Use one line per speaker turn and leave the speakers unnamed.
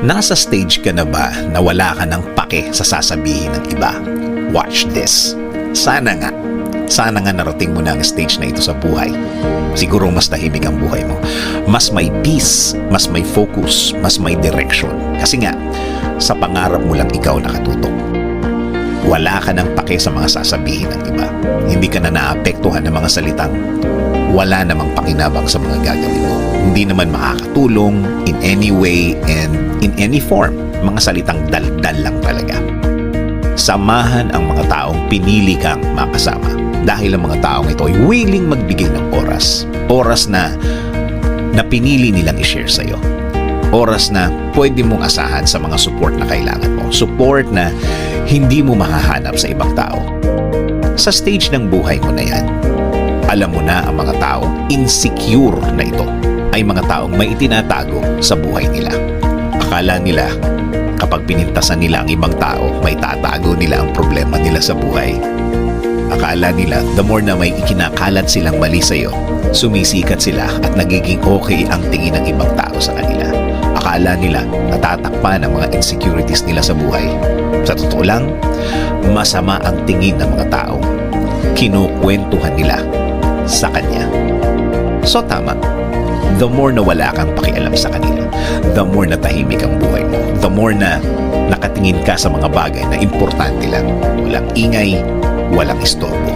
Nasa stage ka na ba na wala ka ng pake sa sasabihin ng iba? Watch this. Sana nga narating mo na ang stage na ito sa buhay. Siguro mas tahimik ang buhay mo. Mas may peace, mas may focus, mas may direction. Kasi nga, sa pangarap mo lang ikaw nakatutok. Wala ka ng pake sa mga sasabihin ng iba. Hindi ka na naapektuhan ng mga salitang wala namang pakinabang sa mga gagawin mo. Hindi naman makakatulong in any way and in any form. Mga salitang daldal lang talaga. Samahan ang mga taong pinili kang makasama. Dahil ang mga taong ito ay willing magbigay ng oras. Oras na pinili nilang i-share sa'yo. Oras na pwede mong asahan sa mga support na kailangan mo. Support na hindi mo makahanap sa ibang tao. Sa stage ng buhay mo na yan, alam mo na ang mga taong insecure na ito ay mga taong may itinatago sa buhay nila. Akala nila kapag pinintasan nila ang ibang tao, may tatago nila ang problema nila sa buhay. Akala nila the more na may ikinakalat silang mali sa'yo, sumisikat sila at nagiging okay ang tingin ng ibang tao sa kanila. Akala nila natatakpan ang mga insecurities nila sa buhay. Sa totoo lang, masama ang tingin ng mga tao. Kinukwentuhan nila sa kanya. So tama, the more na wala kang pakialam sa kanila, the more na tahimik ang buhay mo, the more na nakatingin ka sa mga bagay na importante lang, walang ingay, walang istorbo.